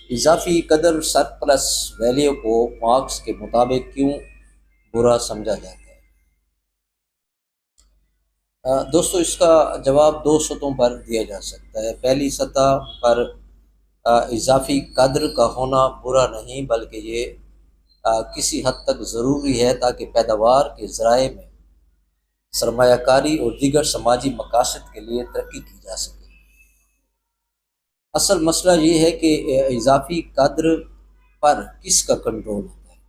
اضافی قدر surplus value کو مارکس کے مطابق کیوں برا سمجھا جاتا ہے؟ دوستو، اس کا جواب دو سطحوں پر دیا جا سکتا ہے۔ پہلی سطح پر اضافی قدر کا ہونا برا نہیں، بلکہ یہ کسی حد تک ضروری ہے تاکہ پیداوار کے ذرائع میں سرمایہ کاری اور دیگر سماجی مقاصد کے لیے ترقی کی جا سکے۔ اصل مسئلہ یہ ہے کہ اضافی قدر پر کس کا کنٹرول ہوتا ہے۔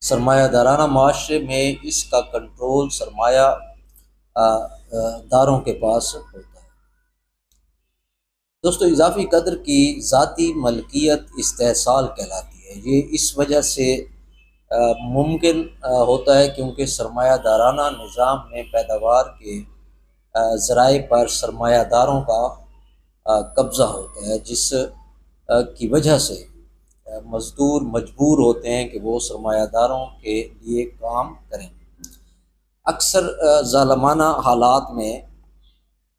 سرمایہ دارانہ معاشرے میں اس کا کنٹرول سرمایہ داروں کے پاس ہوتا ہے۔ دوستو، اضافی قدر کی ذاتی ملکیت استحصال کہلاتی ہے۔ یہ اس وجہ سے ممکن ہوتا ہے کیونکہ سرمایہ دارانہ نظام میں پیداوار کے ذرائع پر سرمایہ داروں کا قبضہ ہوتا ہے، جس کی وجہ سے مزدور مجبور ہوتے ہیں کہ وہ سرمایہ داروں کے لیے کام کریں۔ اکثر ظالمانہ حالات میں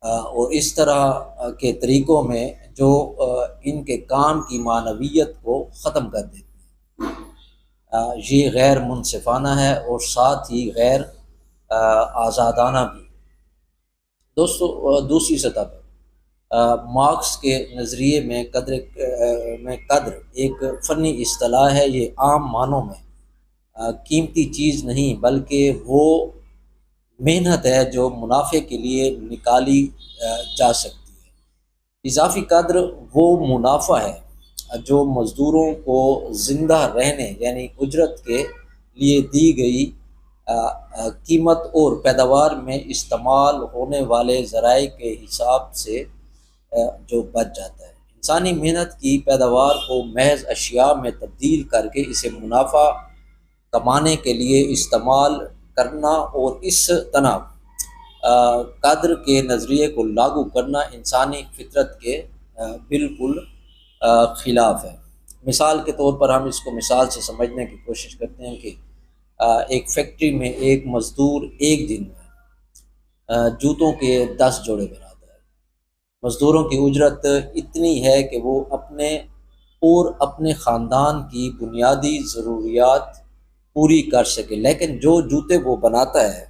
اور اس طرح کے طریقوں میں جو ان کے کام کی معنویت کو ختم کر دیتے ہیں، یہ غیر منصفانہ ہے اور ساتھ ہی غیر آزادانہ بھی۔ دوستو، دوسری سطح پر مارکس کے نظریے میں قدر ایک فنی اصطلاح ہے۔ یہ عام معنوں میں قیمتی چیز نہیں، بلکہ وہ محنت ہے جو منافع کے لیے نکالی جا سکتی ہے۔ اضافی قدر وہ منافع ہے جو مزدوروں کو زندہ رہنے یعنی اجرت کے لیے دی گئی قیمت اور پیداوار میں استعمال ہونے والے ذرائع کے حساب سے جو بچ جاتا ہے۔ انسانی محنت کی پیداوار کو محض اشیاء میں تبدیل کر کے اسے منافع کمانے کے لیے استعمال کرنا اور اس طرح قدر کے نظریے کو لاگو کرنا انسانی فطرت کے بالکل خلاف ہے۔ مثال کے طور پر ہم اس کو مثال سے سمجھنے کی کوشش کرتے ہیں کہ ایک فیکٹری میں ایک مزدور ایک دن میں جوتوں کے 10 جوڑے بناتا ہے۔ مزدوروں کی اجرت اتنی ہے کہ وہ اپنے اور اپنے خاندان کی بنیادی ضروریات پوری کر سکے، لیکن جو جوتے وہ بناتا ہے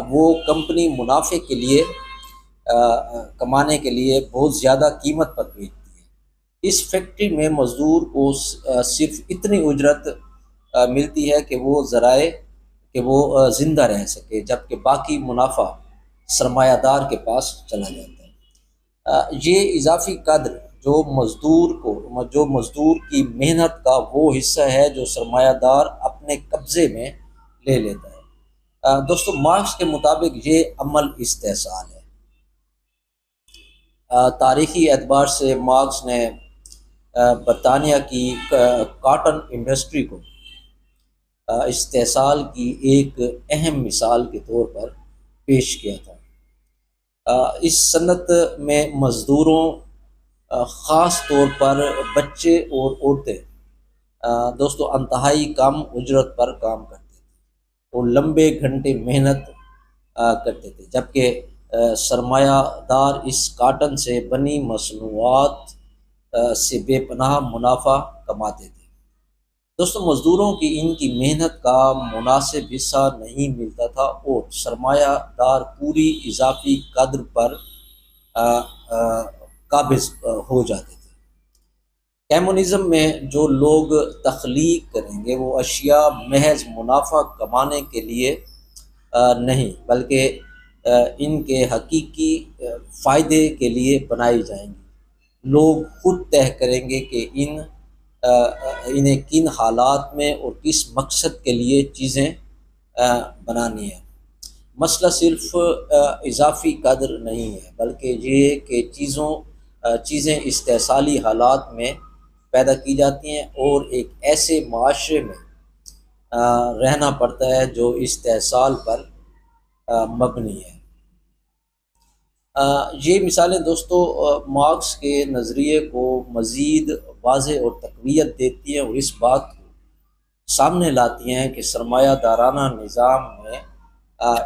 وہ کمپنی منافع کے لیے کمانے کے لیے بہت زیادہ قیمت پر بیچتی ہے۔ اس فیکٹری میں مزدور کو صرف اتنی اجرت ملتی ہے کہ وہ زندہ رہ سکے، جبکہ باقی منافع سرمایہ دار کے پاس چلا جاتا ہے۔ یہ اضافی قدر جو مزدور کی محنت کا وہ حصہ ہے جو سرمایہ دار اپنے قبضے میں لے لیتا ہے۔ دوستو، مارکس کے مطابق یہ عمل استحصال ہے۔ تاریخی اعتبار سے مارکس نے برطانیہ کی کاٹن انڈسٹری کو استحصال کی ایک اہم مثال کے طور پر پیش کیا تھا۔ اس صنعت میں مزدوروں، خاص طور پر بچے اور عورتیں، دوستو انتہائی کم اجرت پر کام کرتے تھے اور لمبے گھنٹے محنت کرتے تھے، جبکہ سرمایہ دار اس کاٹن سے بنی مصنوعات سے بے پناہ منافع کماتے تھے۔ دوستو، مزدوروں کی ان کی محنت کا مناسب حصہ نہیں ملتا تھا اور سرمایہ دار پوری اضافی قدر پر قابض ہو جاتے تھے۔ کمیونزم میں جو لوگ تخلیق کریں گے وہ اشیاء محض منافع کمانے کے لیے نہیں، بلکہ ان کے حقیقی فائدے کے لیے بنائی جائیں گی۔ لوگ خود طے کریں گے کہ انہیں کن حالات میں اور کس مقصد کے لیے چیزیں بنانی ہیں۔ مسئلہ صرف اضافی قدر نہیں ہے، بلکہ یہ کہ چیزیں استحصالی حالات میں پیدا کی جاتی ہیں اور ایک ایسے معاشرے میں رہنا پڑتا ہے جو استحصال پر مبنی ہے۔ یہ مثالیں دوستو مارکس کے نظریے کو مزید واضح اور تقویت دیتی ہیں اور اس بات کو سامنے لاتی ہیں کہ سرمایہ دارانہ نظام میں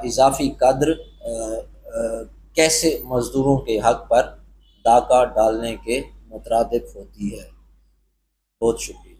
اضافی قدر کیسے مزدوروں کے حق پر ڈاکہ ڈالنے کے مترادف ہوتی ہے۔ بہت شکریہ۔